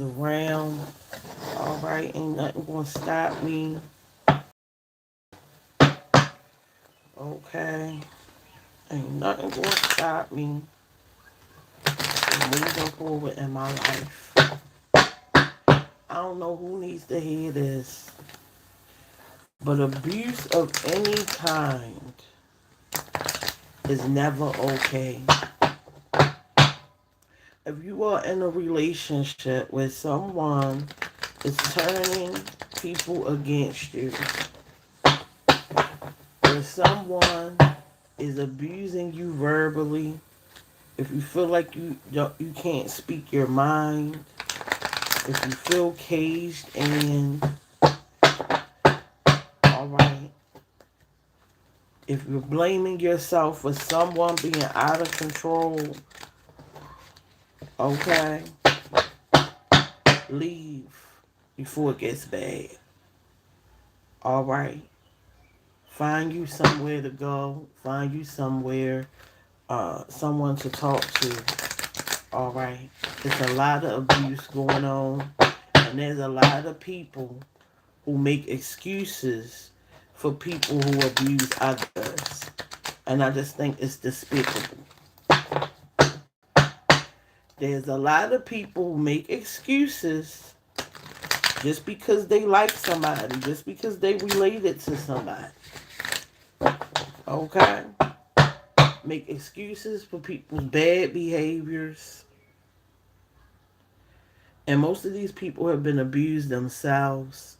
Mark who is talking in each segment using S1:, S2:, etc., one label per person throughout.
S1: around. All right, ain't nothing gonna stop me. Okay, ain't nothing gonna stop me from moving forward in my life. I don't know who needs to hear this, but abuse of any kind is never okay. If you are in a relationship where someone is turning people against you, where someone is abusing you verbally, if you feel like you can't speak your mind, if you feel caged in, all right. If you're blaming yourself for someone being out of control, okay, leave before it gets bad. All right. Find you somewhere to go. Find you somewhere, someone to talk to. All right. There's a lot of abuse going on, and there's a lot of people who make excuses for people who abuse others. And I just think it's despicable. There's a lot of people who make excuses just because they like somebody, just because they related to somebody. Okay? Make excuses for people's bad behaviors. And most of these people have been abused themselves.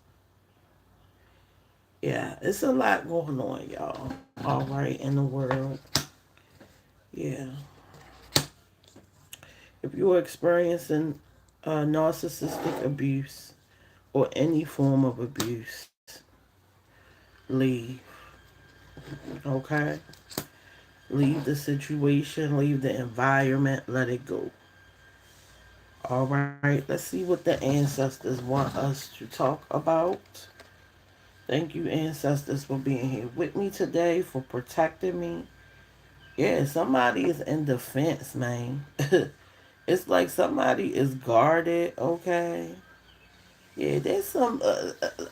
S1: Yeah, it's a lot going on, y'all. All right, in the world. Yeah. If you're experiencing narcissistic abuse or any form of abuse, leave. Okay? Leave the situation, leave the environment, let it go. All right, let's see what the ancestors want us to talk about. Thank you, ancestors, for being here with me today, for protecting me. Yeah, somebody is in defense, man. It's like somebody is guarded, okay? Yeah, there's some.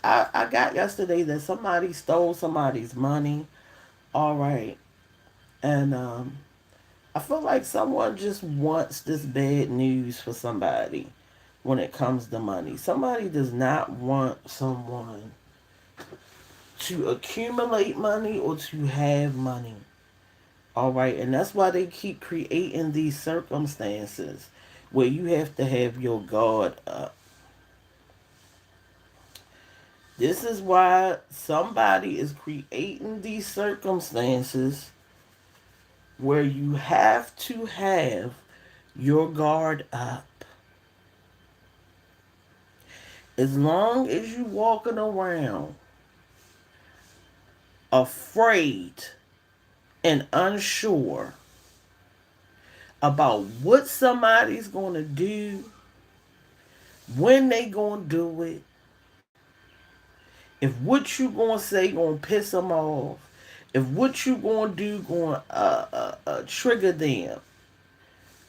S1: I got yesterday that somebody stole somebody's money. All right, and I feel like someone just wants this bad news for somebody when it comes to money. Somebody does not want someone to accumulate money or to have money. All right, and that's why they keep creating these circumstances where you have to have your guard up. This is why somebody is creating these circumstances where you have to have your guard up. As long as you walking around afraid and unsure about what somebody's going to do, when they going to do it, if what you going to say going to piss them off, if what you going to do going to trigger them,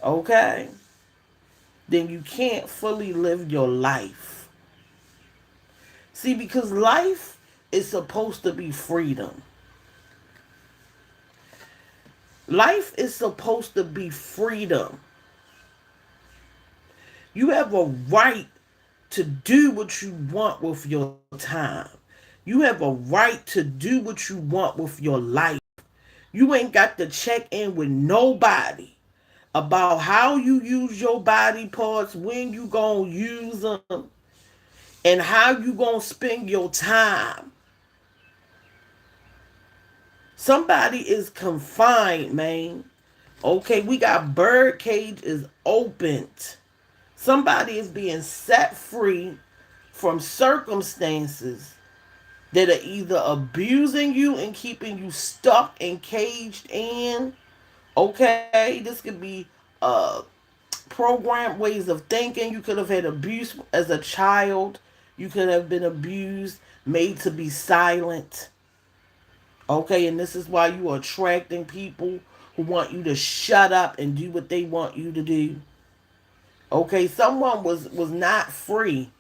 S1: okay, then you can't fully live your life. See, because life is supposed to be freedom. Life is supposed to be freedom. You have a right to do what you want with your time. You have a right to do what you want with your life. You ain't got to check in with nobody about how you use your body parts, when you gonna use them, and how you gonna spend your time. Somebody is confined, man. Okay, we got bird cage is opened. Somebody is being set free from circumstances that are either abusing you and keeping you stuck and caged in. Okay, this could be uh programmed ways of thinking. You could have had abuse as a child. You could have been abused, made to be silent. Okay, and this is why you are attracting people who want you to shut up and do what they want you to do. Okay, someone was not free,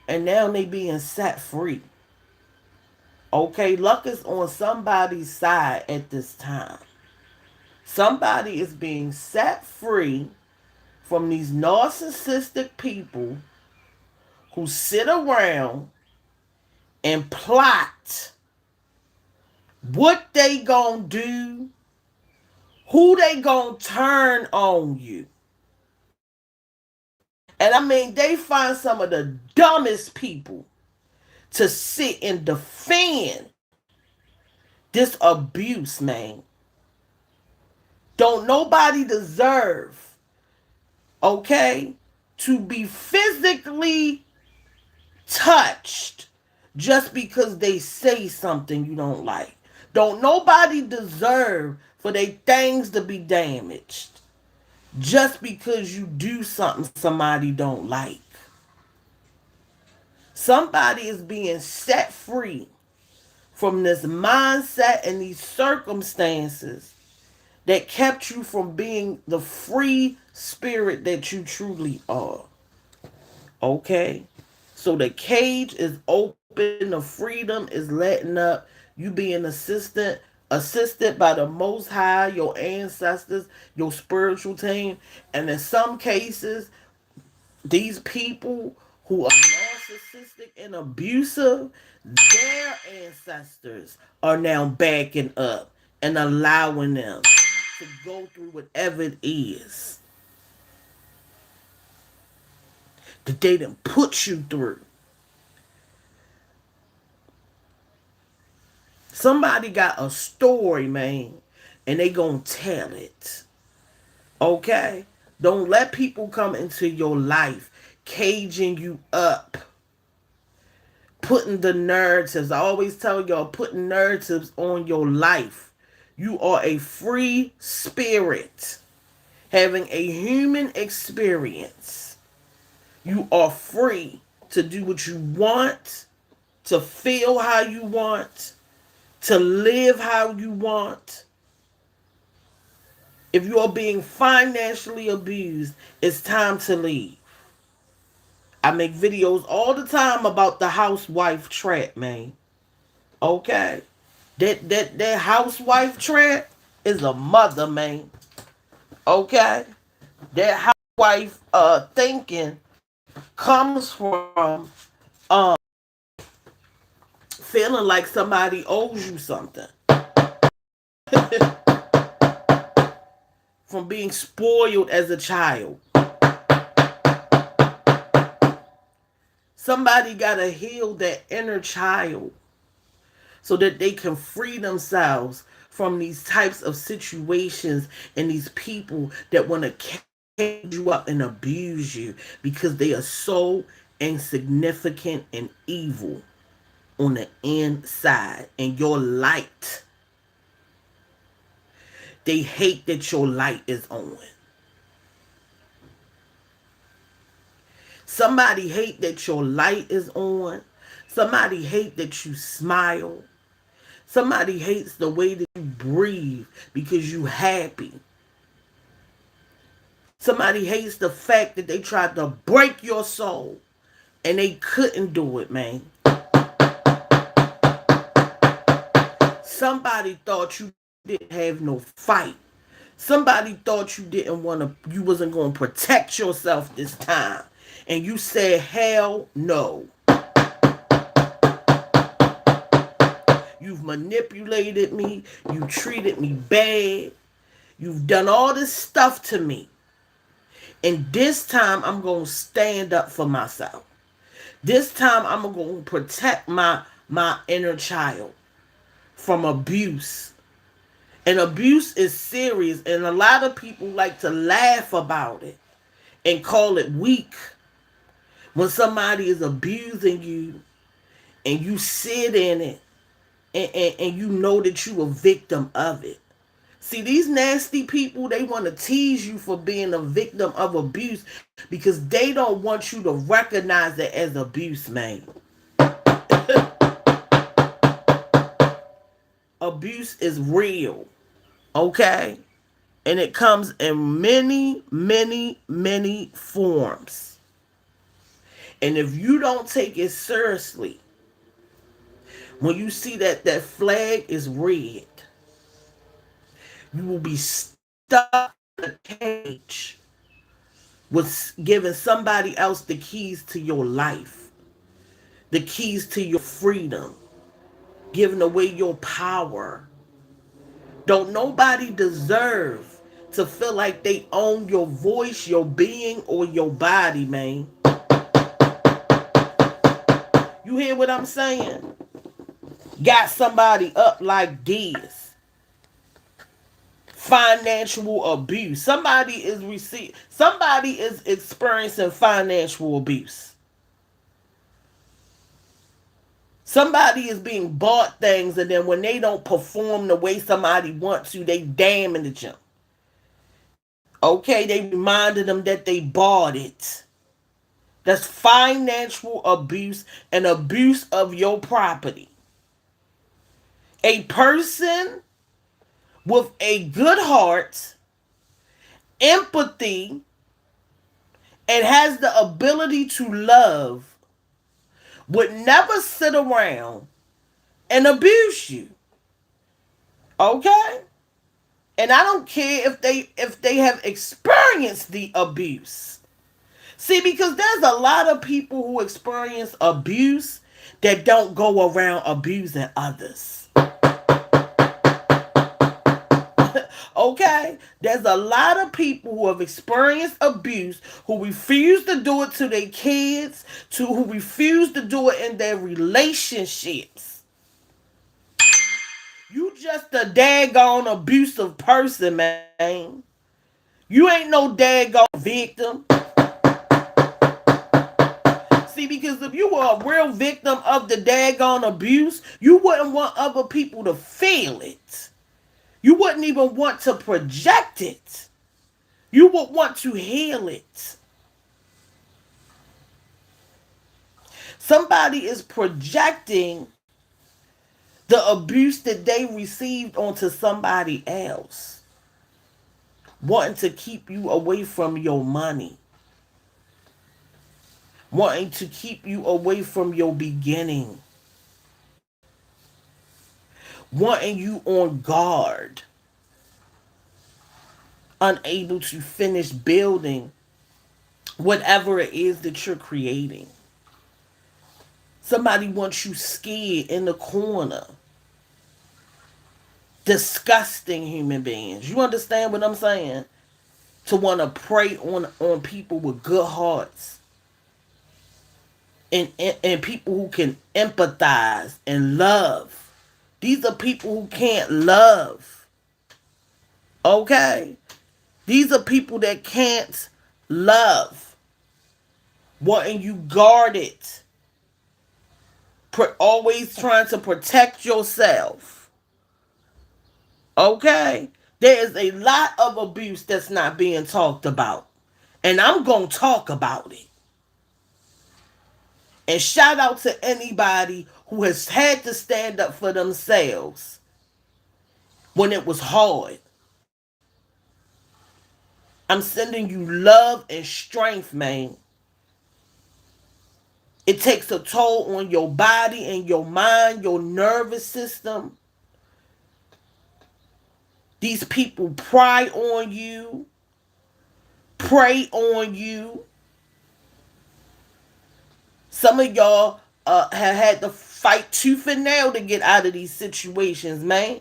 S1: and now they being set free. Okay, luck is on somebody's side at this time. Somebody is being set free from these narcissistic people who sit around and plot what they gonna do, who they gonna turn on you. And I mean, they find some of the dumbest people to sit and defend this abuse, man. Don't nobody deserve, okay, to be physically touched just because they say something you don't like. Don't nobody deserve for their things to be damaged just because you do something somebody don't like. Somebody is being set free from this mindset and these circumstances that kept you from being the free spirit that you truly are. Okay? So the cage is open, the freedom is letting up. You being assisted by the most high, your ancestors, your spiritual team. And in some cases, these people who are narcissistic and abusive, their ancestors are now backing up and allowing them to go through whatever it is that they done put you through. Somebody got a story, man, and they gonna tell it. Okay? Don't let people come into your life caging you up, putting the narratives. I always tell y'all, putting narratives on your life. You are a free spirit having a human experience. You are free to do what you want, to feel how you want, to live how you want. If you are being financially abused, it's time to leave. I make videos all the time about the housewife trap, man. Okay? That housewife trap is a mother, man. Okay? That housewife thinking comes from feeling like somebody owes you something. From being spoiled as a child. Somebody gotta heal that inner child so that they can free themselves from these types of situations and these people that want to cage you up and abuse you because they are so insignificant and evil on the inside. And your light, they hate that your light is on. Somebody hate that your light is on. Somebody hate that you smile. Somebody hates the way that you breathe because you happy. Somebody hates the fact that they tried to break your soul and they couldn't do it, man. Somebody thought you didn't have no fight. Somebody thought you wasn't going to protect yourself this time. And you said, hell no. You've manipulated me. You treated me bad. You've done all this stuff to me. And this time I'm going to stand up for myself. This time I'm going to protect my inner child from abuse. And abuse is serious. And a lot of people like to laugh about it and call it weak. When somebody is abusing you and you sit in it and you know that you a victim of it. See, these nasty people, they want to tease you for being a victim of abuse because they don't want you to recognize it as abuse, man. Abuse is real, okay? And it comes in many, many, many forms. And if you don't take it seriously, when you see that that flag is red, you will be stuck in a cage with giving somebody else the keys to your life, the keys to your freedom, giving away your power. Don't nobody deserve to feel like they own your voice, your being, or your body, man. You hear what I'm saying? Got somebody up like this. Financial abuse. Somebody is experiencing financial abuse. Somebody is being bought things, and then when they don't perform the way somebody wants to, they damage them. Okay, they reminded them that they bought it. That's financial abuse and abuse of your property. A person with a good heart, empathy, and has the ability to love would never sit around and abuse you. Okay? And I don't care if they have experienced the abuse. See, because there's a lot of people who experience abuse that don't go around abusing others. Okay? There's a lot of people who have experienced abuse who refuse to do it to their kids, to who refuse to do it in their relationships. You just a daggone abusive person, man. You ain't no daggone victim. See, because if you were a real victim of the daggone abuse, you wouldn't want other people to feel it. You wouldn't even want to project it. You would want to heal it. Somebody is projecting the abuse that they received onto somebody else, wanting to keep you away from your money, wanting to keep you away from your beginning, wanting you on guard, unable to finish building whatever it is that you're creating. Somebody wants you scared in the corner. Disgusting human beings. You understand what I'm saying? To want to prey on people with good hearts. And people who can empathize and love. These are people who can't love. Okay? These are people that can't love. Wanting you guarded. Always trying to protect yourself. Okay? There is a lot of abuse that's not being talked about. And I'm going to talk about it. And shout out to anybody who has had to stand up for themselves when it was hard. I'm sending you love and strength, man. It takes a toll on your body and your mind, your nervous system. These people pry on you, prey on you. Some of y'all have had to fight tooth and nail to get out of these situations, man.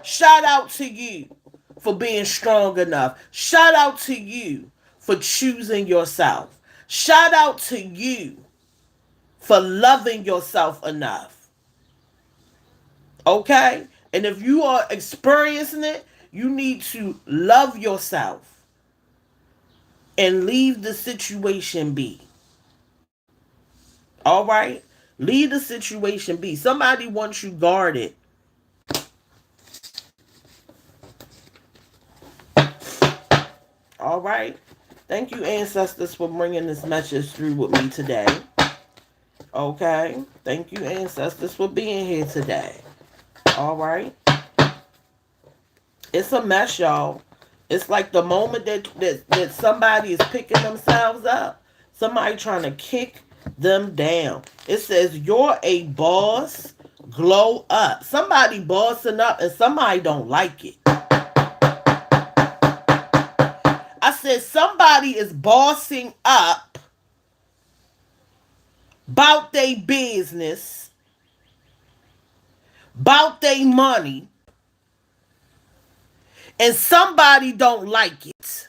S1: Shout out to you for being strong enough. Shout out to you for choosing yourself. Shout out to you for loving yourself enough. Okay? And if you are experiencing it, you need to love yourself and leave the situation be. All right? Leave the situation be. Somebody wants you guarded. All right? Thank you, ancestors, for bringing this message through with me today. Okay? Thank you, ancestors, for being here today. All right? It's a mess, y'all. It's like the moment that somebody is picking themselves up, somebody trying to kick them down. It says you're a boss, glow up. Somebody bossing up and somebody don't like it. I said somebody is bossing up about their business, about their money, and somebody don't like it.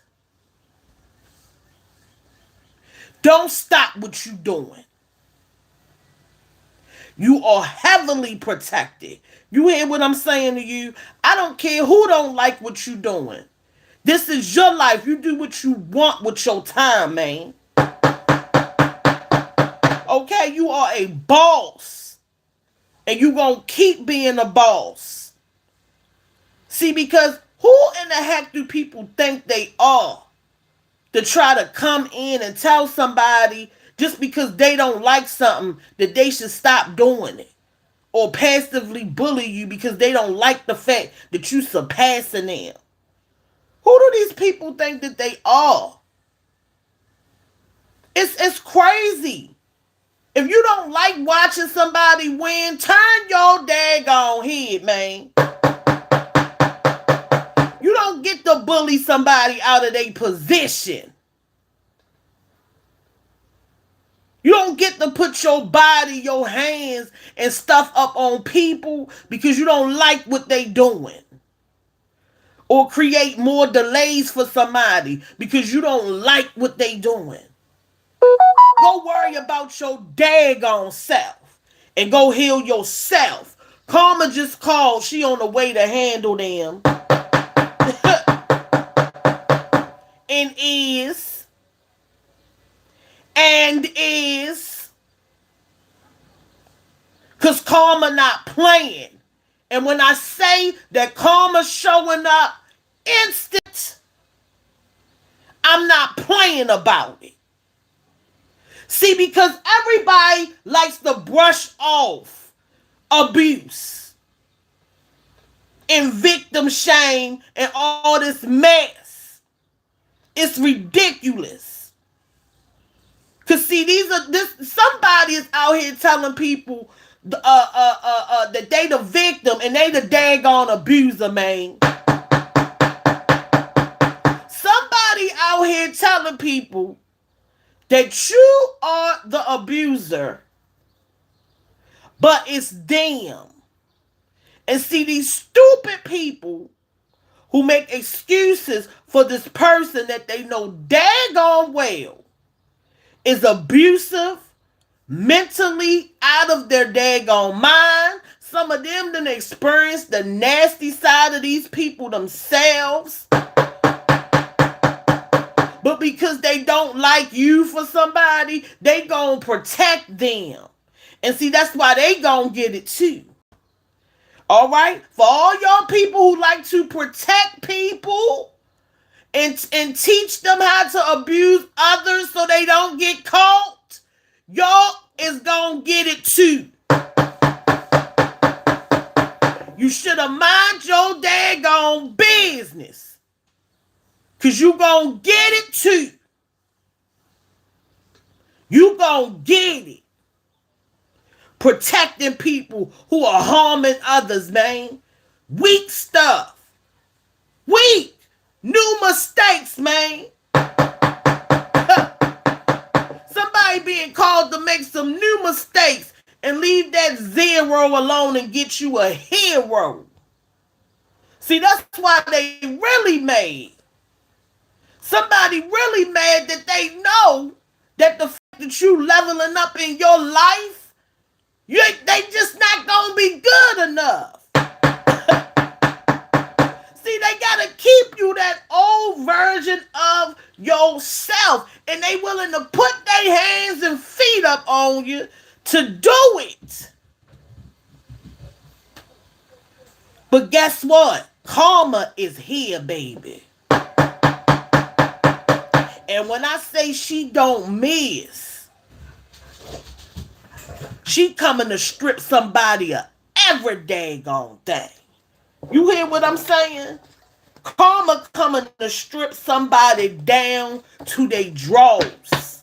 S1: Don't stop what you doing. You are heavily protected. You hear what I'm saying to you? I don't care who don't like what you doing. This is your life. You do what you want with your time, man. Okay, you are a boss. And you gonna keep being a boss. See, because who in the heck do people think they are to try to come in and tell somebody just because they don't like something that they should stop doing it? Or passively bully you because they don't like the fact that you surpassing them. Who do these people think that they are? It's crazy. If you don't like watching somebody win, turn your daggone head, man. You don't get to bully somebody out of their position. You don't get to put your body, your hands, and stuff up on people because you don't like what they doing. Or create more delays for somebody because you don't like what they doing. Go worry about your daggone self and go heal yourself. Karma just called. She on the way to handle them. and is. And is. Because karma not playing. And when I say that karma showing up instant, I'm not playing about it. See, because everybody likes to brush off abuse and victim shame and all this mess. It's ridiculous. Cause see, somebody is out here telling people that they the victim and they the daggone abuser, man. Somebody out here telling people that you are the abuser, but it's them. And see, these stupid people who make excuses for this person that they know daggone well is abusive, mentally out of their daggone mind. Some of them done experienced the nasty side of these people themselves. But because they don't like you for somebody, they gonna protect them. And see, that's why they gonna get it too. All right? For all y'all people who like to protect people and teach them how to abuse others so they don't get caught, y'all is gonna get it too. You should have mind your daggone business. Because you gonna get it too. You gonna get it. Protecting people who are harming others, man. Weak stuff. Weak. New mistakes, man. Somebody being called to make some new mistakes and leave that zero alone and get you a hero. See, that's why they really mad. Somebody really mad that they know that the fact that you leveling up in your life, they just not gonna be good enough. See, they gotta keep you that old version of yourself, and they willing to put their hands and feet up on you to do it. But guess what? Karma is here, baby. And when I say she don't miss, she coming to strip somebody of every daggone thing. You hear what I'm saying? Karma coming to strip somebody down to their drawers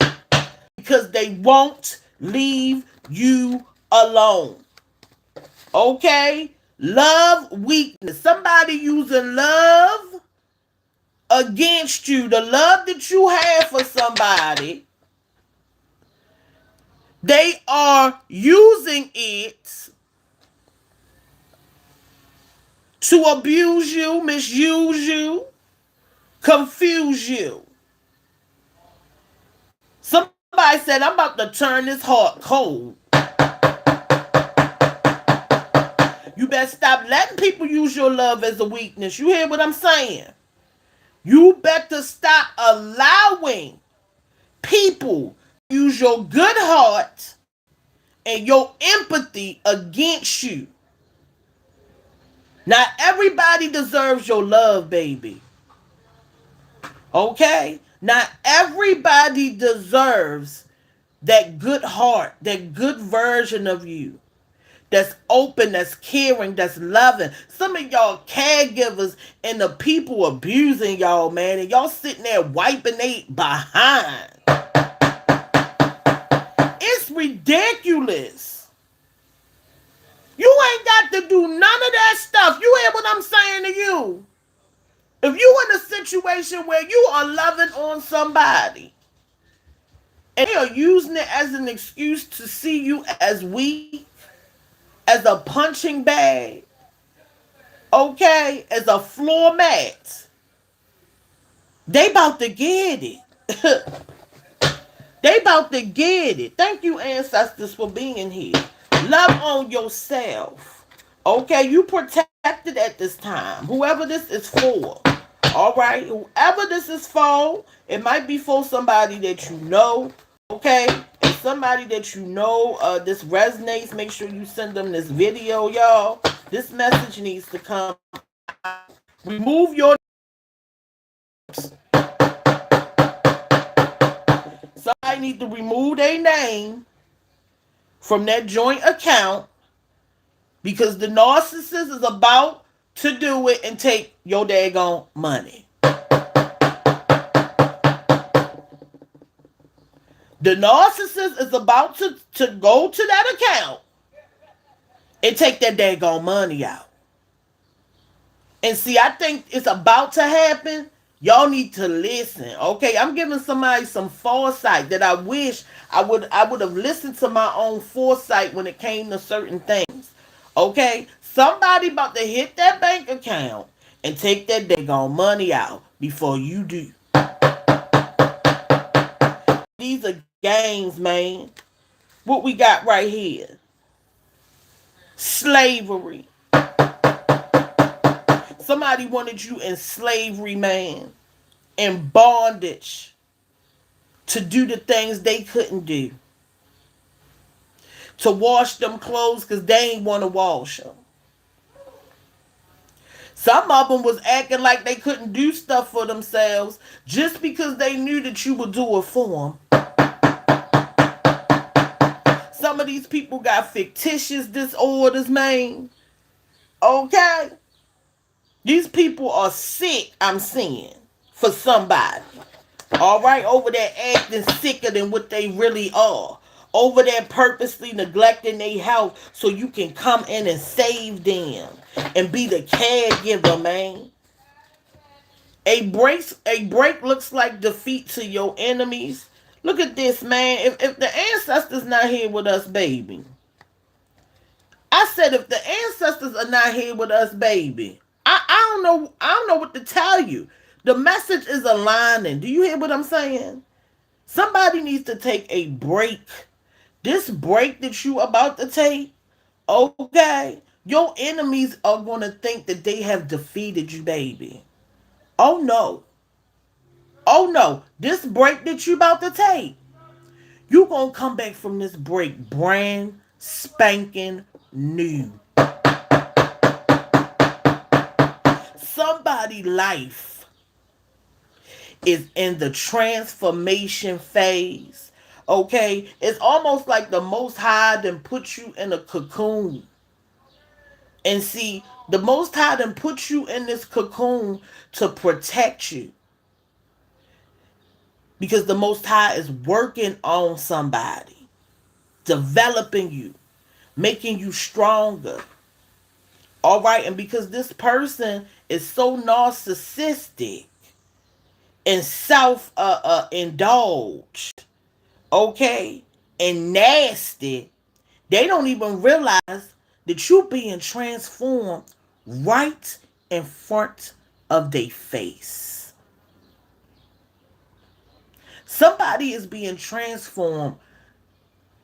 S1: because they won't leave you alone. Okay? Love weakness. Somebody using love against you. The love that you have for somebody, they are using it to abuse you, misuse you, confuse you. Somebody said, I'm about to turn this heart cold. You better stop letting people use your love as a weakness. You hear what I'm saying? You better stop allowing people use your good heart and your empathy against you. Not everybody deserves your love, baby. Okay? Not everybody deserves that good heart, that good version of you. That's open, that's caring, that's loving. Some of y'all caregivers and the people abusing y'all, man, and y'all sitting there wiping they behind. It's ridiculous. You ain't got to do none of that stuff. You hear what I'm saying to you? If you in a situation where you are loving on somebody and they are using it as an excuse to see you as weak, as a punching bag, okay, as a floor mat, they about to get it. They about to get it. Thank you, ancestors, for being here. Love on yourself. Okay, you protected at this time. Whoever this is for. All right, whoever this is for, it might be for somebody that you know. Okay, and somebody that you know this resonates. Make sure you send them this video, y'all. This message needs to come out. Remove your. Somebody need to remove their name from that joint account because the narcissist is about to do it and take your daggone money. The narcissist is about to go to that account and take that daggone money out. And see, I think it's about to happen. Y'all need to listen. Okay, I'm giving somebody some foresight that I wish I would have listened to my own foresight when it came to certain things. Okay? Somebody about to hit that bank account and take that daggone money out before you do. These are games, man. What we got right here? Slavery. Somebody wanted you in slavery, man. In bondage. To do the things they couldn't do. To wash them clothes because they ain't want to wash them. Some of them was acting like they couldn't do stuff for themselves just because they knew that you would do it for them. Some of these people got fictitious disorders, man. Okay? These people are sick, I'm seeing, for somebody. All right? Over there acting sicker than what they really are. Over there purposely neglecting their health so you can come in and save them and be the caregiver, man. A break looks like defeat to your enemies. Look at this, man. If the ancestors not here with us, baby. I said if the ancestors are not here with us, baby. I don't know what to tell you. The message is aligning. Do you hear what I'm saying? Somebody needs to take a break. This break that you about to take, okay, your enemies are going to think that they have defeated you, baby. Oh no. Oh no. This break that you about to take, you going to come back from this break brand spanking new. Somebody's life is in the transformation phase. Okay? It's almost like the Most High then put you in a cocoon. And see, the Most High done put you in this cocoon to protect you, because the Most High is working on somebody, developing you, making you stronger. All right, and because this person is so narcissistic and self indulged, okay, and nasty, they don't even realize that you being transformed right in front of their face. Somebody is being transformed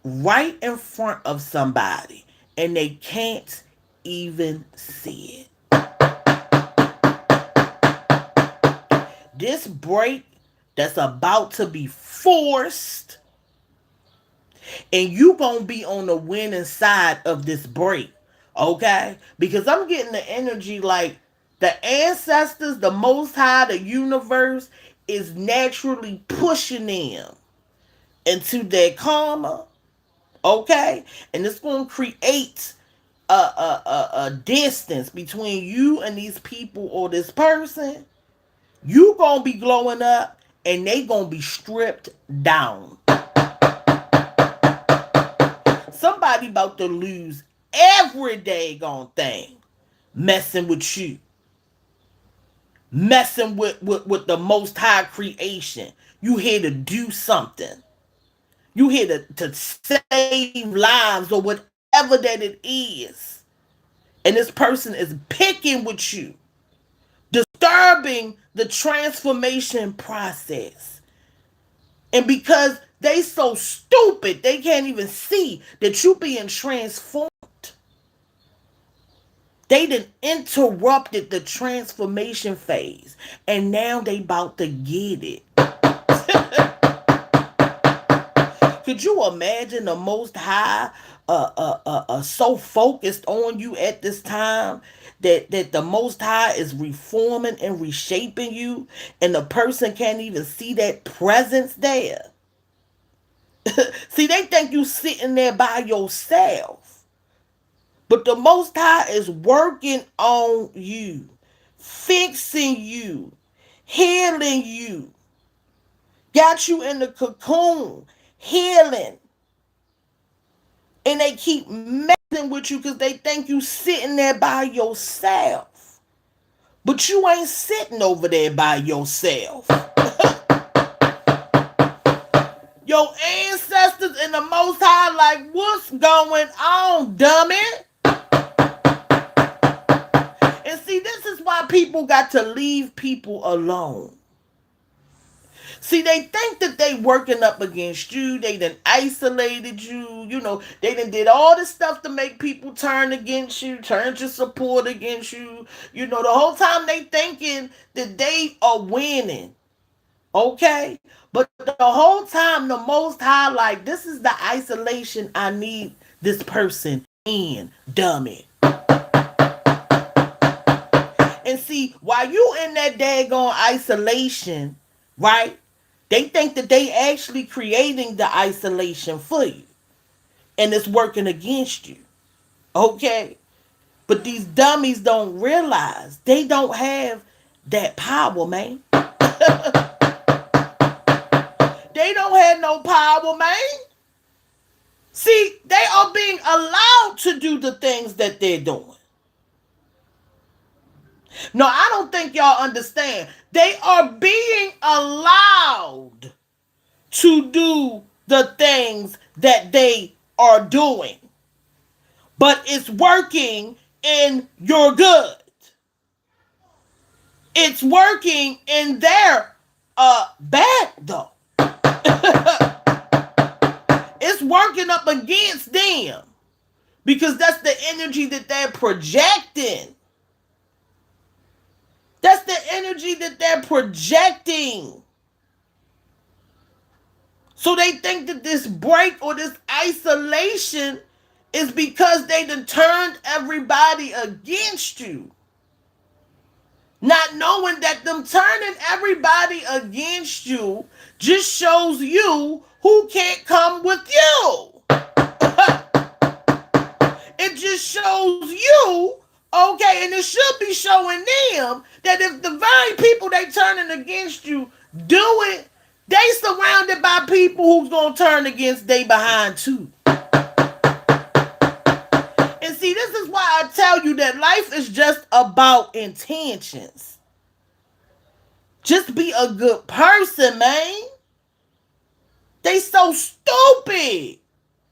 S1: right in front of somebody and they can't even see it. This break that's about to be forced, and you gonna be on the winning side of this break, okay? Because I'm getting the energy like the ancestors, the Most High, the universe is naturally pushing them into their karma, okay? And it's gonna create a distance between you and these people or this person. You gonna be glowing up and they gonna be stripped down. Somebody about to lose every daggone thing messing with you. Messing with the Most High creation. You here to do something. You here to save lives or whatever that it is. And this person is picking with you, disturbing the transformation process. And because they so stupid, they can't even see that you being transformed. They done interrupted the transformation phase. And now they about to get it. Could you imagine the Most High so focused on you at this time that the Most High is reforming and reshaping you, and the person can't even see that presence there? See, they think you sitting there by yourself. But the Most High is working on you, fixing you, healing you, got you in the cocoon, healing. And they keep messing with you because they think you sitting there by yourself. But you ain't sitting over there by yourself. Your ancestors and the Most High like, what's going on, dummy? And see, this is why people got to leave people alone. See, they think that they working up against you. They done isolated you. You know, they done did all this stuff to make people turn against you, turn your support against you. You know, the whole time they thinking that they are winning. Okay? But the whole time the Most High, like, this is the isolation I need this person in, dummy. And see, while you in that daggone isolation, right? They think that they actually creating the isolation for you. And it's working against you. Okay? But these dummies don't realize they don't have that power, man. They don't have no power, man. See, they are being allowed to do the things that they're doing. No, I don't think y'all understand. They are being allowed to do the things that they are doing. But it's working in your good. It's working in their back though. It's working up against them because that's the energy that they're projecting. That's the energy that they're projecting. So they think that this break or this isolation is because they done turned everybody against you. Not knowing that them turning everybody against you just shows you who can't come with you. It just shows you Okay, and it should be showing them that if the very people they turning against you do it, they surrounded by people who's gonna turn against they behind too. And see, this is why I tell you that life is just about intentions. Just be a good person, man. They so stupid.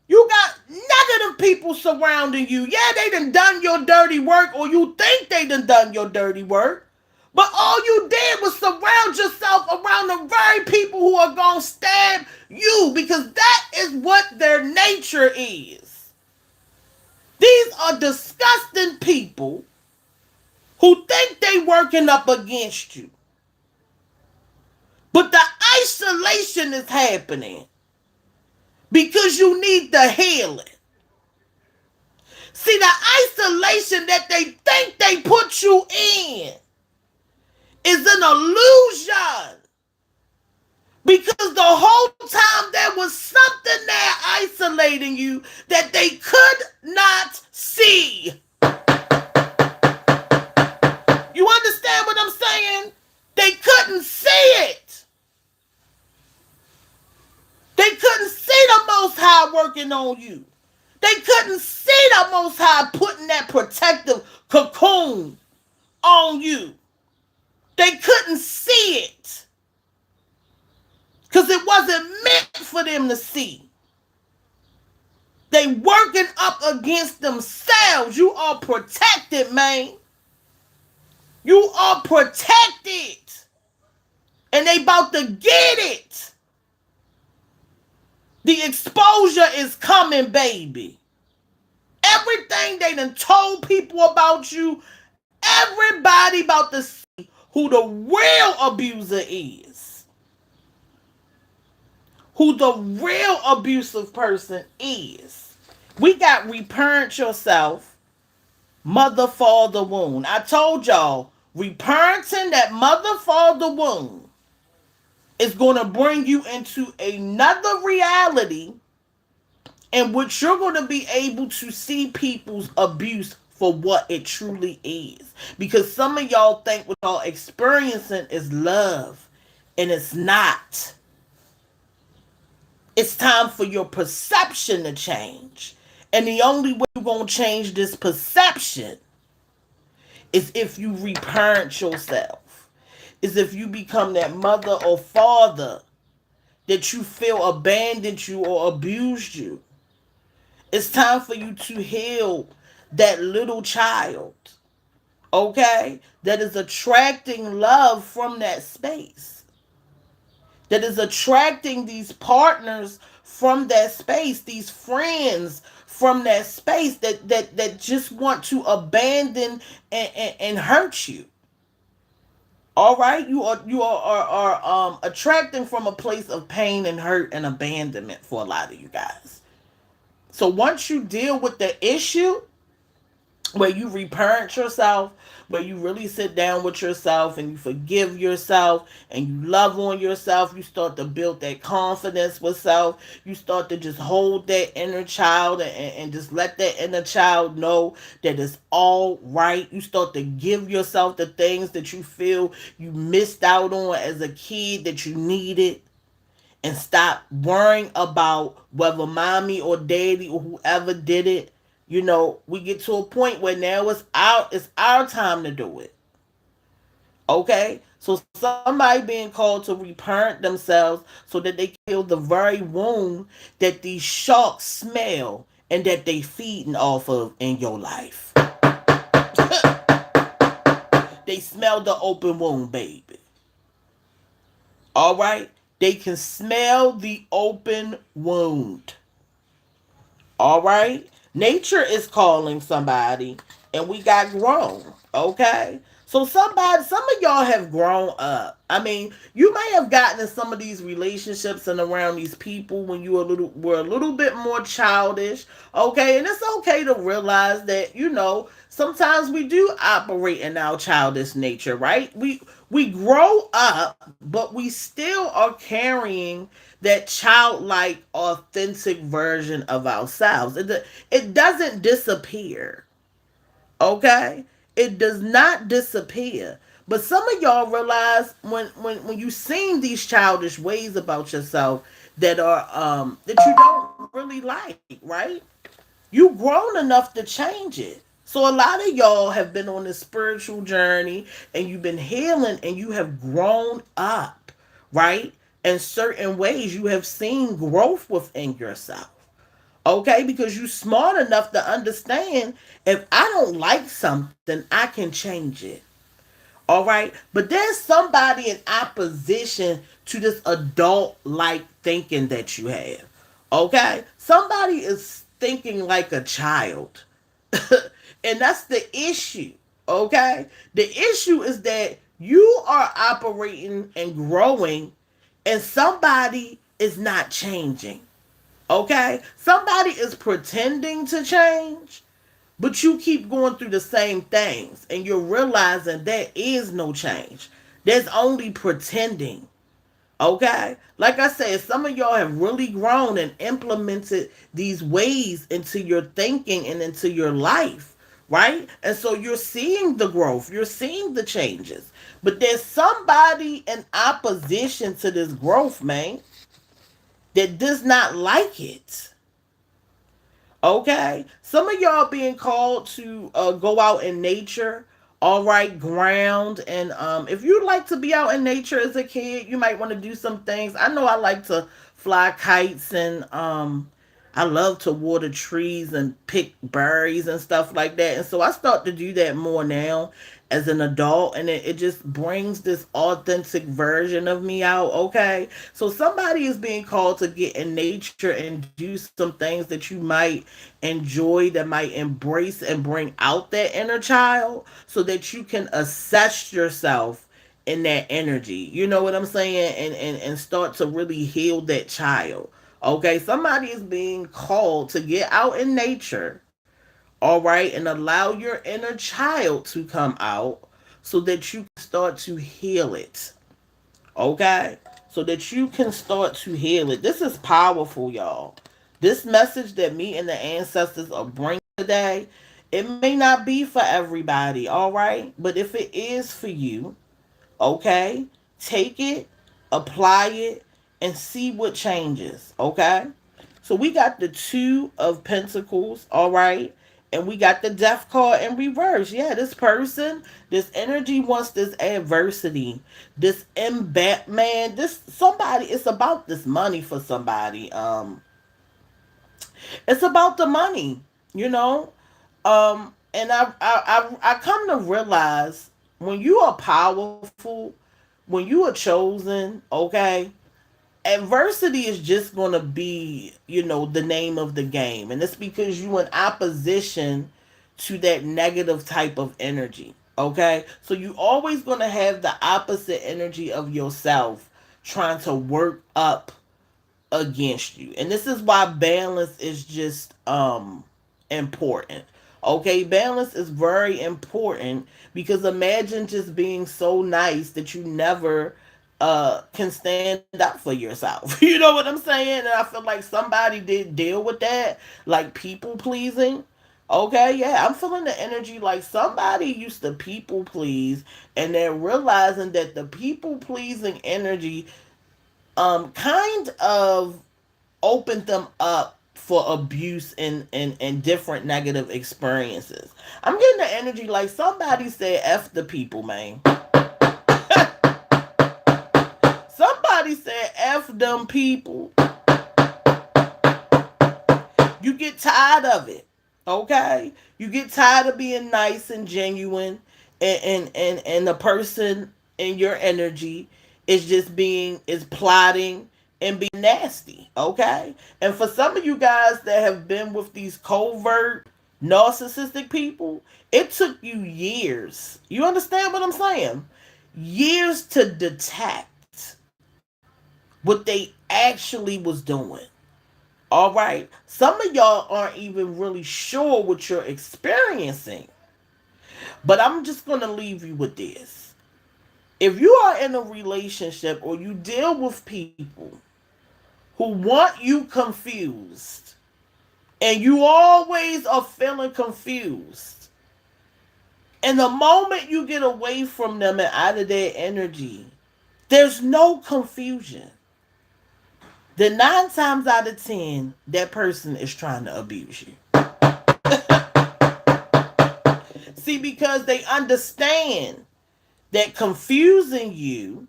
S1: You got negative people surrounding you. Yeah, they done your dirty work, or you think they done your dirty work. But all you did was surround yourself around the very people who are going to stab you, because that is what their nature is. These are disgusting people who think they working up against you. But the isolation is happening because you need the healing. See, the isolation that they think they put you in is an illusion. Because the whole time there was something there isolating you that they could not see. You understand what I'm saying? They couldn't see it. They couldn't see the Most High working on you. They couldn't see the Most High putting that protective cocoon on you. They couldn't see it because it wasn't meant for them to see. They working up against themselves. You are protected, man. You are protected. And they about to get it. The exposure is coming, baby. Everything they done told people about you, everybody about to see who the real abuser is. Who the real abusive person is. We got reparent yourself, mother, father, wound. I told y'all, reparenting that mother, father, wound is going to bring you into another reality in which you're going to be able to see people's abuse for what it truly is. Because some of y'all think what y'all experiencing is love, and it's not. It's time for your perception to change. And the only way you're going to change this perception is if you reparent yourself. Is if you become that mother or father that you feel abandoned you or abused you. It's time for you to heal that little child, okay? That is attracting love from that space. That is attracting these partners from that space, these friends from that space that just want to abandon and hurt you. All right, you are attracting from a place of pain and hurt and abandonment for a lot of you guys. So once you deal with the issue, where you reparent yourself, where you really sit down with yourself and you forgive yourself and you love on yourself, you start to build that confidence with self. You start to just hold that inner child and just let that inner child know that it's all right. You start to give yourself the things that you feel you missed out on as a kid that you needed. And stop worrying about whether mommy or daddy or whoever did it. You know, we get to a point where now it's our time to do it. Okay? So somebody being called to reparent themselves so that they can heal the very wound that these sharks smell and that they feeding off of in your life. They smell the open wound, baby. All right? They can smell the open wound. All right? Nature is calling somebody, and we got grown. Okay? So some of y'all have grown up. I mean, you may have gotten in some of these relationships and around these people when you were a little bit more childish. Okay? And it's okay to realize that, sometimes we do operate in our childish nature, right? We grow up, but we still are carrying that childlike, authentic version of ourselves. It doesn't disappear. Okay? It does not disappear. But some of y'all realize when you seen these childish ways about yourself that are that you don't really like, right? You grown enough to change it. So a lot of y'all have been on this spiritual journey and you've been healing and you have grown up, right? In certain ways, you have seen growth within yourself. Okay, because you smart enough to understand if I don't like something, I can change it. All right, but there's somebody in opposition to this adult like thinking that you have. Okay, somebody is thinking like a child. And that's the issue. Okay, the issue is that you are operating and growing and somebody is not changing. Okay, somebody is pretending to change, but you keep going through the same things and you're realizing there is no change. There's only pretending. Okay? Like I said, some of y'all have really grown and implemented these ways into your thinking and into your life, right? And so you're seeing the growth, you're seeing the changes. But there's somebody in opposition to this growth, man, that does not like it. Okay, some of y'all being called to go out in nature. All right, ground and if you like to be out in nature as a kid, you might want to do some things. I know I like to fly kites and I love to water trees and pick berries and stuff like that. And so I start to do that more now as an adult, and it just brings this authentic version of me out. Okay, so somebody is being called to get in nature and do some things that you might enjoy, that might embrace and bring out that inner child, so that you can assess yourself in that energy. You know what I'm saying? And start to really heal that child. Okay, somebody is being called to get out in nature, all right, and allow your inner child to come out so that you can start to heal it. Okay, so that you can start to heal it. This is powerful, y'all. This message that me and the ancestors are bringing today, it may not be for everybody, all right, but if it is for you, okay, take it, apply it, and see what changes. Okay, so we got the Two of Pentacles, all right, and we got the Death card in reverse. Yeah, this person, this energy wants this adversity, this man, this somebody. It's about this money for somebody. It's about the money, you know. And I come to realize when you are powerful, when you are chosen, okay, adversity is just gonna be, the name of the game, and it's because you in opposition to that negative type of energy. Okay, so you always gonna have the opposite energy of yourself trying to work up against you. And this is why balance is just important. Okay, balance is very important because imagine just being so nice that you never can stand up for yourself. You know what I'm saying? And I feel like somebody did deal with that, like people pleasing. Okay, yeah, I'm feeling the energy like somebody used to people please and they're realizing that the people pleasing energy kind of opened them up for abuse and different negative experiences. I'm getting the energy like somebody said F the people, man. Somebody said F them people. You get tired of it. Okay? You get tired of being nice and genuine and the person in your energy is plotting and being nasty. Okay? And for some of you guys that have been with these covert narcissistic people, it took you years. You understand what I'm saying? Years to detect what they actually was doing. All right. Some of y'all aren't even really sure what you're experiencing. But I'm just going to leave you with this. If you are in a relationship or you deal with people who want you confused and you always are feeling confused And the moment you get away from them and out of their energy, there's no confusion. The 9 times out of 10, that person is trying to abuse you. See, because they understand that confusing you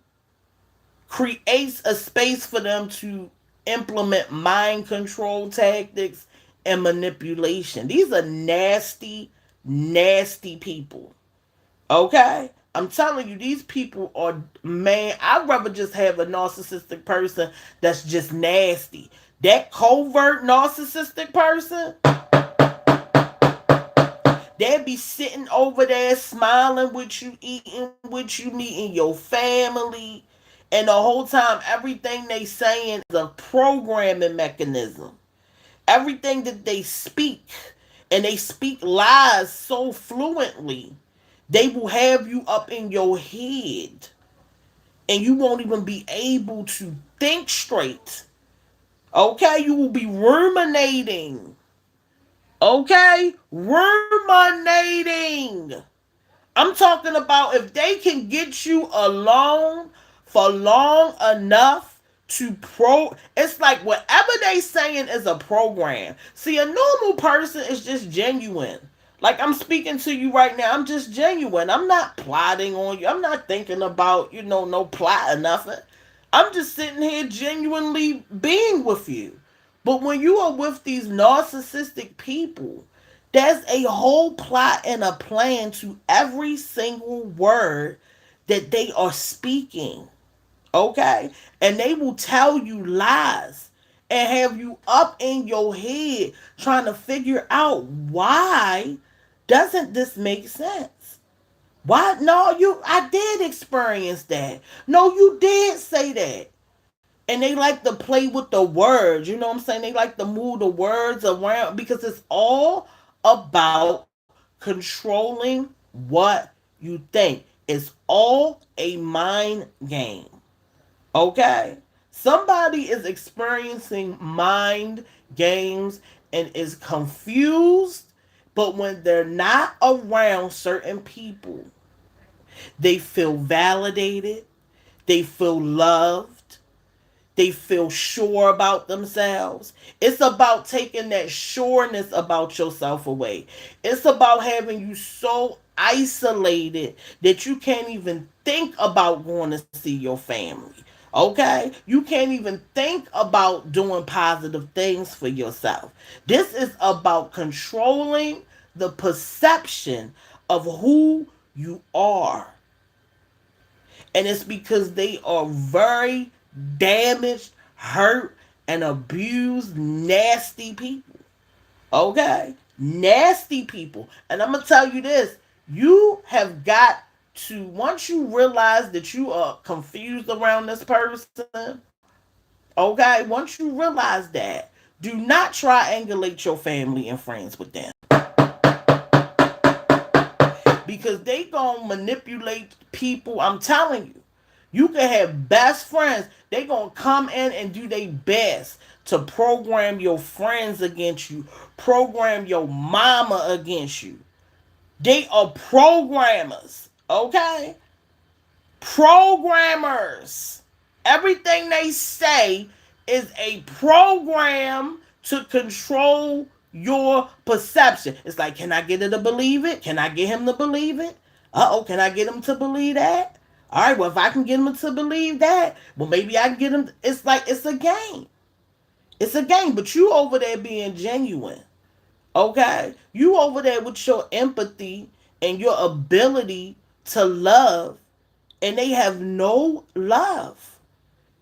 S1: creates a space for them to implement mind control tactics and manipulation. These are nasty, nasty people. Okay? I'm telling you, these people are, man, I'd rather just have a narcissistic person that's just nasty. That covert narcissistic person, they'd be sitting over there smiling with you, eating with you, meeting your family. And the whole time, everything they saying is a programming mechanism. Everything that they speak, and they speak lies so fluently, they will have you up in your head. And you won't even be able to think straight. Okay? You will be ruminating. Okay? Ruminating. I'm talking about if they can get you alone for long enough to it's like whatever they saying is a program. See, a normal person is just genuine. Like I'm speaking to you right now, I'm just genuine. I'm not plotting on you. I'm not thinking about, no plot or nothing. I'm just sitting here genuinely being with you. But when you are with these narcissistic people, there's a whole plot and a plan to every single word that they are speaking. Okay? And they will tell you lies and have you up in your head trying to figure out why doesn't this make sense? Why? No, I did experience that. No, you did say that. And they like to play with the words, you know what I'm saying? They like to move the words around because it's all about controlling what you think. It's all a mind game. Okay? Somebody is experiencing mind games and is confused, but when they're not around certain people, they feel validated, they feel loved, they feel sure about themselves. It's about taking that sureness about yourself away. It's about having you so isolated that you can't even think about going to see your family. Okay? You can't even think about doing positive things for yourself. This is about controlling the perception of who you are. And it's because they are very damaged, hurt, and abused, nasty people. Okay? Nasty people. And I'm going to tell you this, you have got to, once you realize that you are confused around this person, okay, once you realize that, do not triangulate your family and friends with them. Because they gonna manipulate people. I'm telling you, you can have best friends. They gonna come in and do their best to program your friends against you, program your mama against you. They are programmers, okay? Programmers. Everything they say is a program to control your perception. It's like, can I get her to believe it? Can I get him to believe it? Can I get him to believe that? All right, well, if I can get him to believe that, well, maybe I can get him. It's like, it's a game. It's a game, but you over there being genuine. Okay? You over there with your empathy and your ability to love, and they have no love.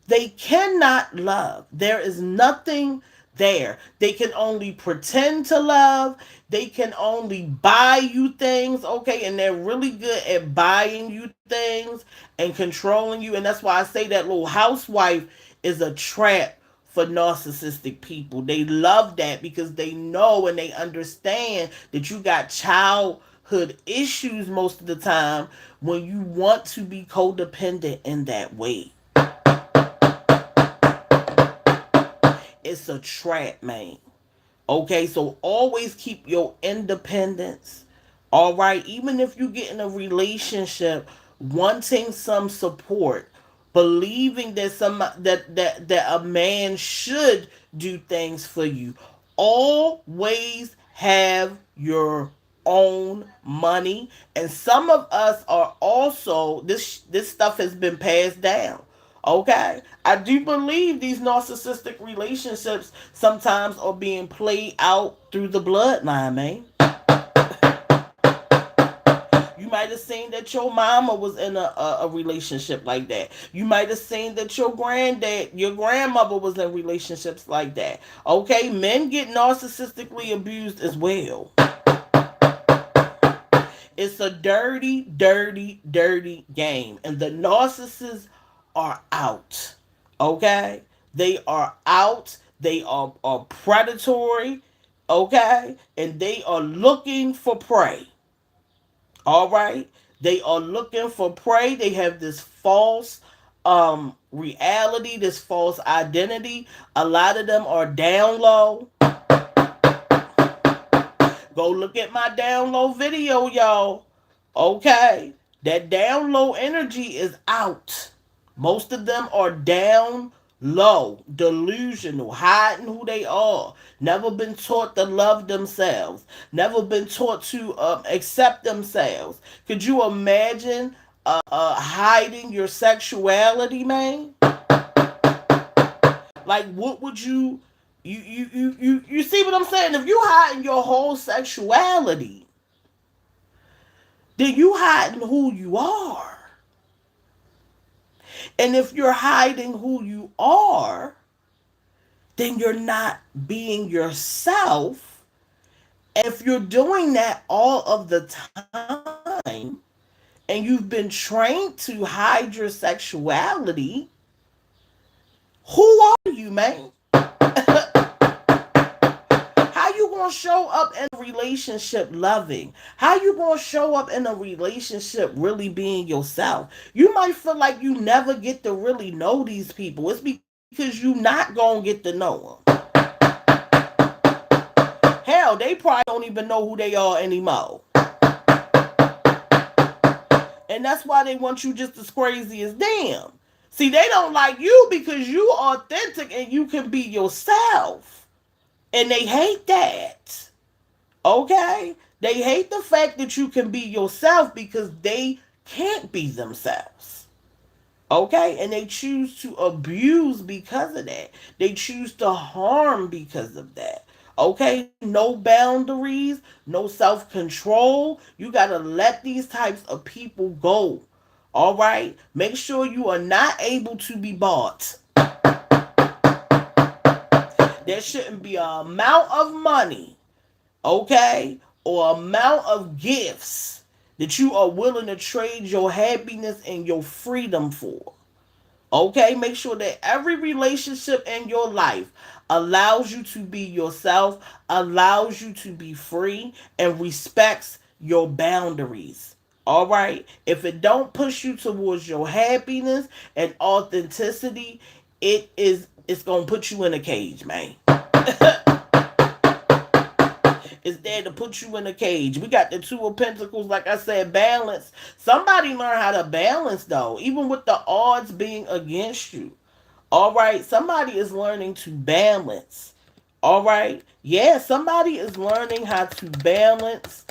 S1: They cannot love. There is nothing there. They can only pretend to love. They can only buy you things, okay? And they're really good at buying you things and controlling you. And that's why I say that little housewife is a trap for narcissistic people. They love that because they know and they understand that you got childhood issues most of the time when you want to be codependent in that way. It's a trap, man. Okay, so always keep your independence. All right, even if you get in a relationship wanting some support, believing that that a man should do things for you, always have your own money. And some of us are also, this stuff has been passed down. Okay, I do believe these narcissistic relationships sometimes are being played out through the bloodline, man. You might have seen that your mama was in a relationship like that. You might have seen that your grandmother was in relationships like that. Okay, men get narcissistically abused as well. It's a dirty, dirty, dirty game. And the narcissists are out. Okay? They are out. Are predatory. Okay? And they are looking for prey. All right? They are looking for prey. They have this false reality, this false identity. A lot of them are down low. Go look at my down low video, y'all. Okay? That down low energy is out. Most of them are down low, delusional, hiding who they are. Never been taught to love themselves. Never been taught to accept themselves. Could you imagine hiding your sexuality, man? Like, what would you see what I'm saying? If you hiding your whole sexuality, then you hiding who you are. And if you're hiding who you are, then you're not being yourself. If you're doing that all of the time and you've been trained to hide your sexuality, who are you, man? How you gonna show up in a relationship loving? How you gonna show up in a relationship really being yourself? You might feel like you never get to really know these people. It's because you not gonna get to know them. Hell, they probably don't even know who they are anymore. And that's why they want you just as crazy as them. See, they don't like you because you are authentic and you can be yourself. And they hate that. Okay? They hate the fact that you can be yourself because they can't be themselves. Okay? And they choose to abuse because of that. They choose to harm because of that. Okay? No boundaries, no self control. You got to let these types of people go. All right? Make sure you are not able to be bought. There shouldn't be an amount of money, okay, or amount of gifts that you are willing to trade your happiness and your freedom for. Okay, make sure that every relationship in your life allows you to be yourself, allows you to be free, and respects your boundaries. All right, if it don't push you towards your happiness and authenticity, it's gonna put you in a cage, man. It's there to put you in a cage. We got the Two of Pentacles, like I said, balance. Somebody learn how to balance, though, even with the odds being against you. All right, somebody is learning to balance. All right, yeah, somebody is learning how to balance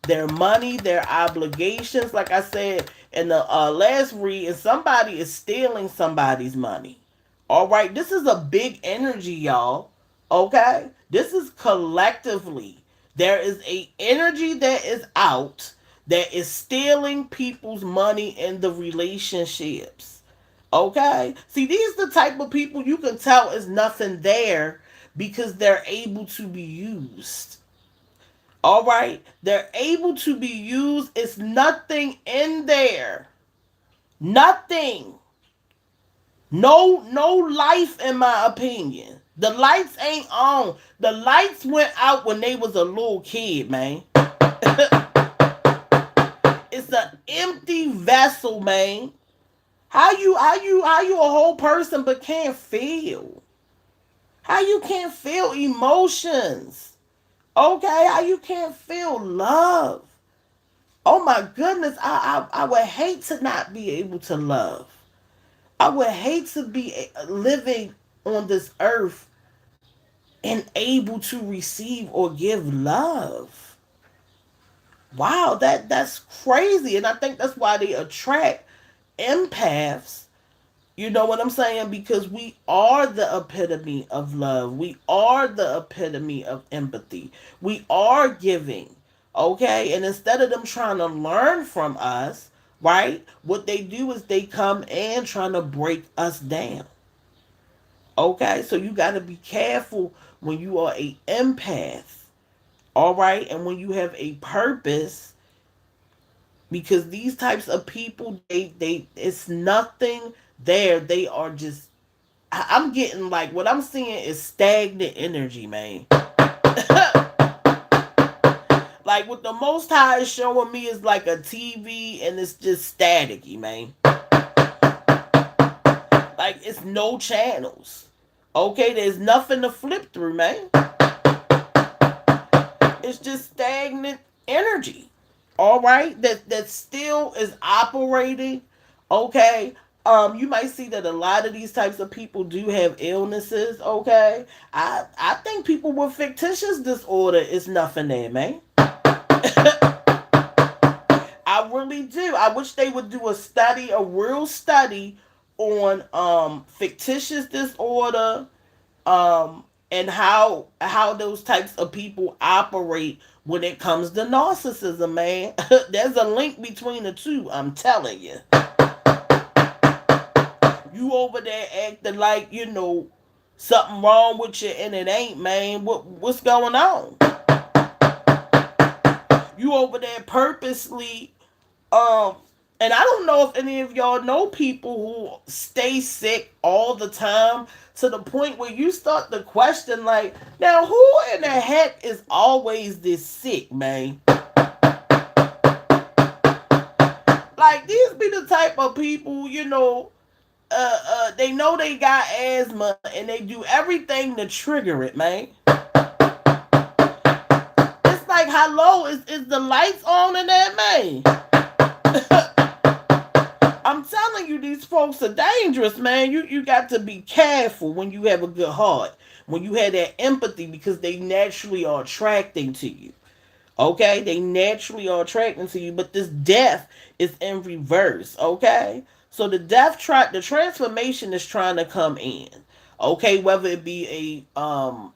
S1: their money, their obligations. Like I said in the last read, and somebody is stealing somebody's money. All right, this is a big energy, y'all. Okay, this is collectively. There is a energy that is out that is stealing people's money in the relationships. Okay, see, these are the type of people you can tell is nothing there because they're able to be used. All right, they're able to be used. It's nothing in there. Nothing. No life in my opinion. The lights ain't on. The lights went out when they was a little kid, man. It's an empty vessel, man. How you a whole person but can't feel? How you can't feel emotions? Okay, how you can't feel love? Oh my goodness, I would hate to not be able to love. I would hate to be living on this earth and able to receive or give love. Wow, that's crazy. And I think that's why they attract empaths. You know what I'm saying? Because we are the epitome of love. We are the epitome of empathy. We are giving. Okay? And instead of them trying to learn from us, right? What they do is they come in trying to break us down. Okay? So you got to be careful when you are a empath. All right? And when you have a purpose, because these types of people, they it's nothing there. They are just, I'm getting like, what I'm seeing is stagnant energy, man. Like what the Most High is showing me is like a TV and it's just staticky, man. Like it's no channels. Okay, there's nothing to flip through, man. It's just stagnant energy. All right, that still is operating. Okay. You might see that a lot of these types of people do have illnesses. Okay, I think people with fictitious disorder is nothing there, man. I really do. I wish they would do a study, a real study on fictitious disorder, and how those types of people operate when it comes to narcissism, man. There's a link between the two, I'm telling you. You over there acting like, something wrong with you and it ain't, man. What's going on? You over there purposely, um and I don't know if any of y'all know people who stay sick all the time, to the point where you start to question, like, now who in the heck is always this sick, man? Like, these be the type of people, they know they got asthma and they do everything to trigger it, man. It's like, hello, is the lights on in that, man? I'm telling you, these folks are dangerous, man. You got to be careful when you have a good heart, when you have that empathy, because they naturally are attracting to you. Okay, they naturally are attracting to you, but this death is in reverse. Okay, so the transformation is trying to come in. Okay, whether it be a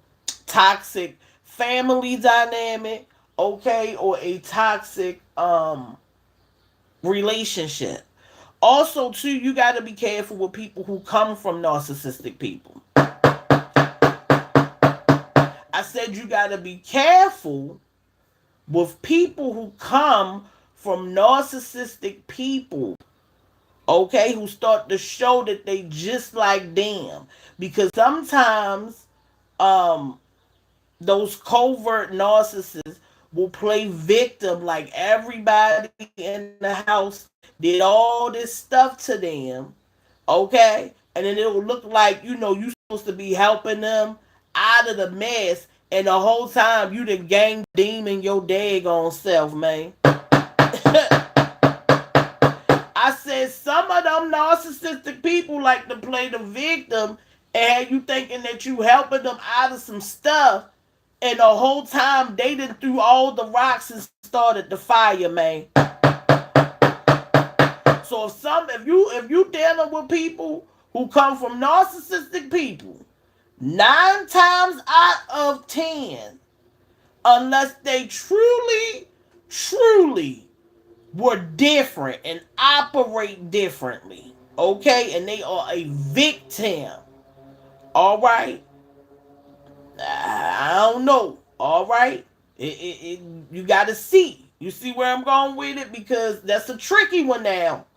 S1: toxic family dynamic, okay, or a toxic relationship. Also, too, you got to be careful with people who come from narcissistic people. I said you got to be careful with people who come from narcissistic people, okay, who start to show that they just like them. Because sometimes um those covert narcissists will play victim, like everybody in the house did all this stuff to them, okay? And then it will look like, you supposed to be helping them out of the mess, and the whole time you done gang demon your daggone self, man. I said some of them narcissistic people like to play the victim and have you thinking that you helping them out of some stuff, and the whole time they done threw all the rocks and started the fire, man. So if you dealing with people who come from narcissistic people, 9 times out of 10, unless they truly, truly were different and operate differently, okay, and they are a victim, all right. I don't know, all right. You got to see. You see where I'm going with it, because that's a tricky one now.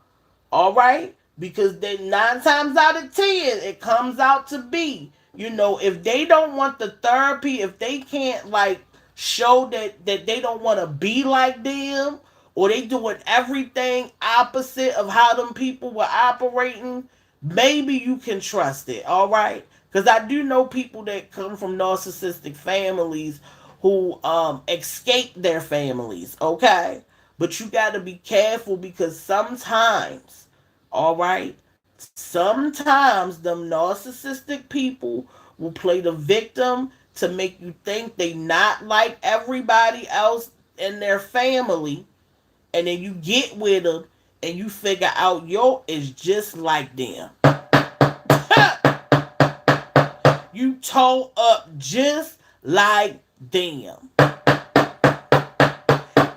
S1: All right, because then 9 times out of 10, it comes out to be, if they don't want the therapy, if they can't like show that they don't want to be like them, or they doing everything opposite of how them people were operating, maybe you can trust it. All right, because I do know people that come from narcissistic families who escape their families. Okay, But you got to be careful because sometimes, all right, sometimes them narcissistic people will play the victim to make you think they not like everybody else in their family, and then you get with them and you figure out yo is just like them. You toe up just like them.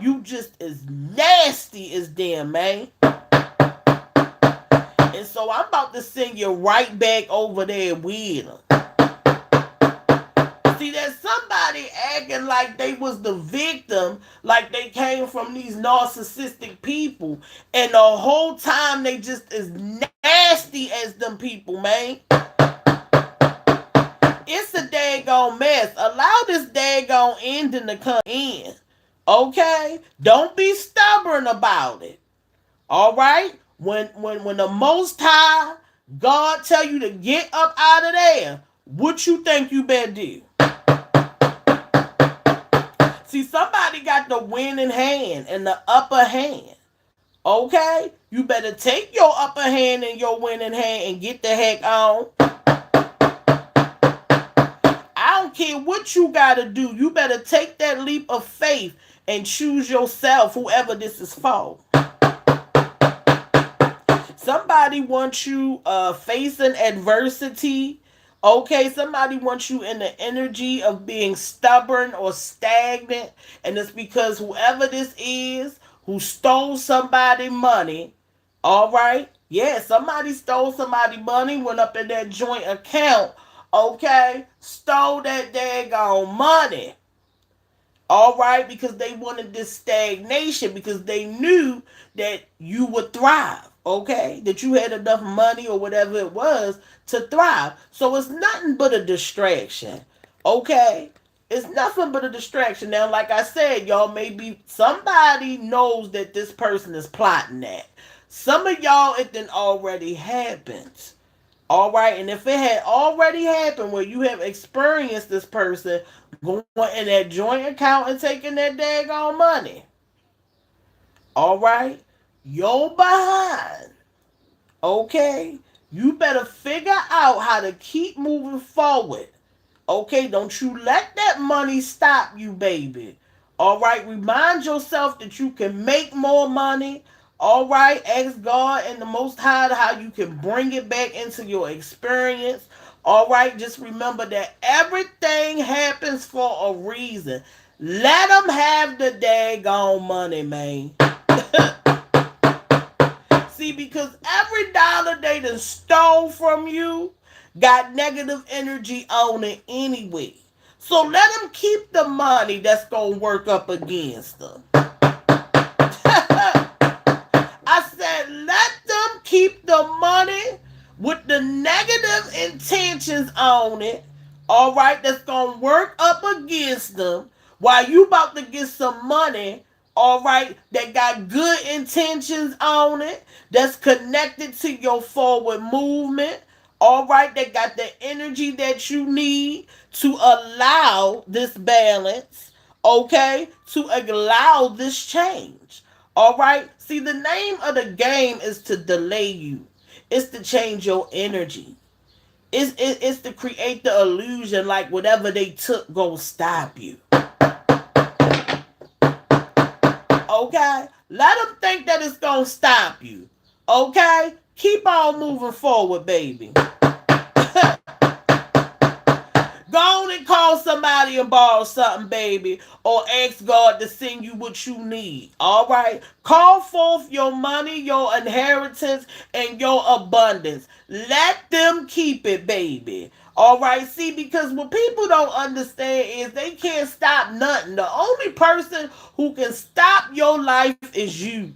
S1: You just as nasty as them, man. And so I'm about to send you right back over there with them. See, there's somebody acting like they was the victim, like they came from these narcissistic people, and the whole time they just as nasty as them people, man. It's a daggone mess. Allow this daggone ending to come in. Okay? Don't be stubborn about it. Alright? When the most high God tell you to get up out of there, what you think you better do? See, somebody got the winning hand and the upper hand. Okay? You better take your upper hand and your winning hand and get the heck on. I don't care what you gotta do. You better take that leap of faith and choose yourself, whoever this is for. Somebody wants you facing adversity. Okay, somebody wants you in the energy of being stubborn or stagnant. And it's because whoever this is who stole somebody's money, all right? Yeah, somebody stole somebody's money, went up in that joint account, okay? Stole that daggone money. All right, because they wanted this stagnation, because they knew that you would thrive, okay? That you had enough money or whatever it was to thrive. So it's nothing but a distraction, okay? It's nothing but a distraction. Now, like I said, y'all, maybe somebody knows that this person is plotting that. Some of y'all, it done already happened. All right, and if it had already happened where you have experienced this person going in that joint account and taking that daggone money, all right, you're behind. Okay, you better figure out how to keep moving forward. Okay, don't you let that money stop you, baby. All right, remind yourself that you can make more money. All right, ask God and the Most High how you can bring it back into your experience. All right, just remember that everything happens for a reason. Let them have the daggone money, man. See, because every dollar they done stole from you got negative energy on it anyway. So let them keep the money that's going to work up against them. I said, let them keep the money with the negative intentions on it, all right, that's going to work up against them while you about to get some money, all right, that got good intentions on it, that's connected to your forward movement, all right, that got the energy that you need to allow this balance, okay, to allow this change. All right. See, the name of the game is to delay you. It's to change your energy. It's to create the illusion like whatever they took gonna stop you. Okay? Let them think that it's gonna stop you. Okay? Keep on moving forward, baby. Go on and call somebody and borrow something, baby, or ask God to send you what you need. All right? Call forth your money, your inheritance, and your abundance. Let them keep it, baby. All right? See, because what people don't understand is they can't stop nothing. The only person who can stop your life is you.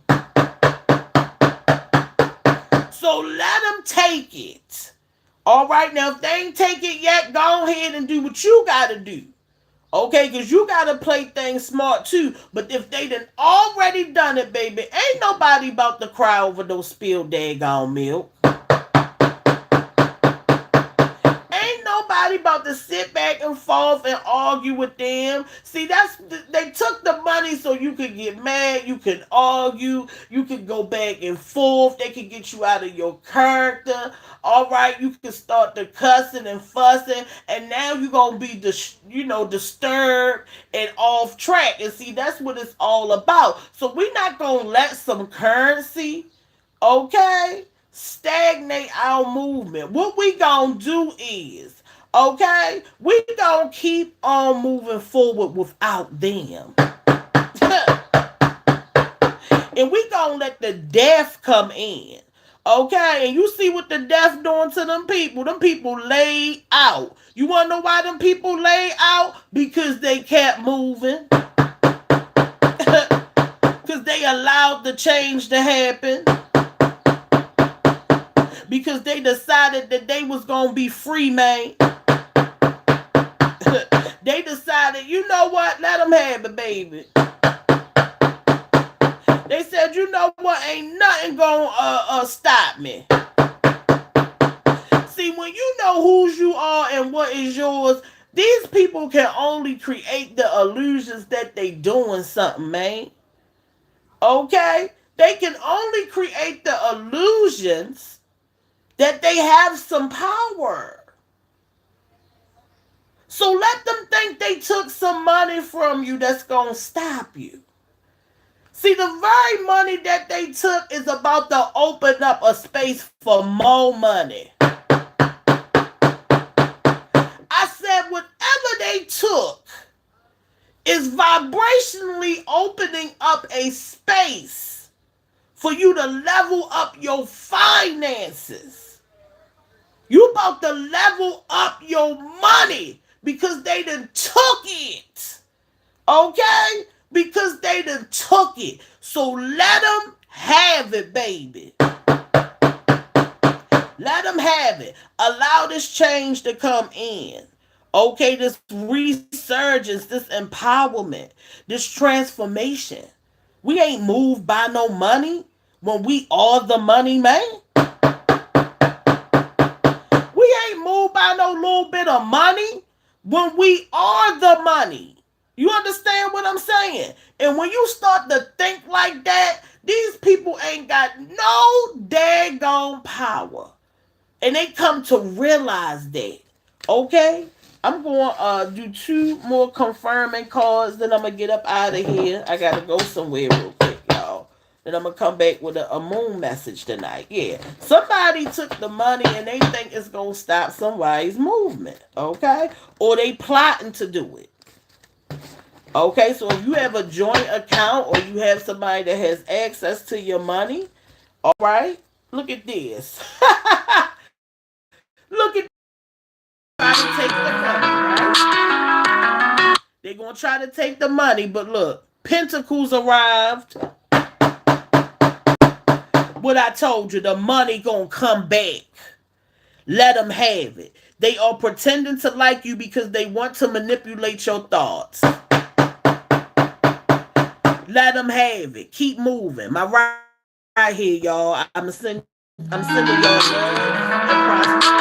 S1: So let them take it. All right, now if they ain't take it yet, go ahead and do what you gotta do. Okay, because you gotta play things smart too. But if they done already done it, baby, ain't nobody about to cry over those spilled daggone milk. Ain't nobody nobody about to sit back and forth and argue with them. See, they took the money so you could get mad, you can argue, you can go back and forth. They can get you out of your character. All right, you can start the cussing and fussing, and now you're gonna be disturbed and off track. And see, that's what it's all about. So we're not gonna let some currency, okay, stagnate our movement. What we gonna do is, okay, we gonna keep on moving forward without them. And we gonna let the death come in. Okay, and you see what the death doing to them people. Them people laid out. You wanna know why them people laid out? Because they kept moving. Because they allowed the change to happen. Because they decided that they was gonna be free, man. They decided, you know what? Let them have it, baby. They said, you know what? Ain't nothing gonna stop me. See, when you know whose you are and what is yours, these people can only create the illusions that they doing something, man. Okay? They can only create the illusions that they have some power. So let them think they took some money from you that's gonna stop you. See, the very money that they took is about to open up a space for more money. I said whatever they took is vibrationally opening up a space for you to level up your finances. You about to level up your money because they done took it. Okay? Because they done took it. So let them have it, baby. Let them have it. Allow this change to come in. Okay, this resurgence, this empowerment, this transformation. We ain't moved by no money when we are the money, man. We ain't moved by no little bit of money when we are the money. You understand what I'm saying? And when you start to think like that, these people ain't got no daggone power. And they come to realize that. Okay? I'm going to do 2 more confirming cards, then I'm going to get up out of here. I got to go somewhere real quick, y'all. Then I'm going to come back with a moon message tonight. Yeah. Somebody took the money and they think it's going to stop somebody's movement. Okay? Or they plotting to do it. Okay, so if you have a joint account or you have somebody that has access to your money, all right, look at this. Look at try to take the money, right? They're going to try to take the money, but look, Pentacles arrived. What I told you, the money going to come back. Let them have it. They are pretending to like you because they want to manipulate your thoughts. Let them have it. Keep moving. My right here, y'all. I'm sending y'all love and prosperity.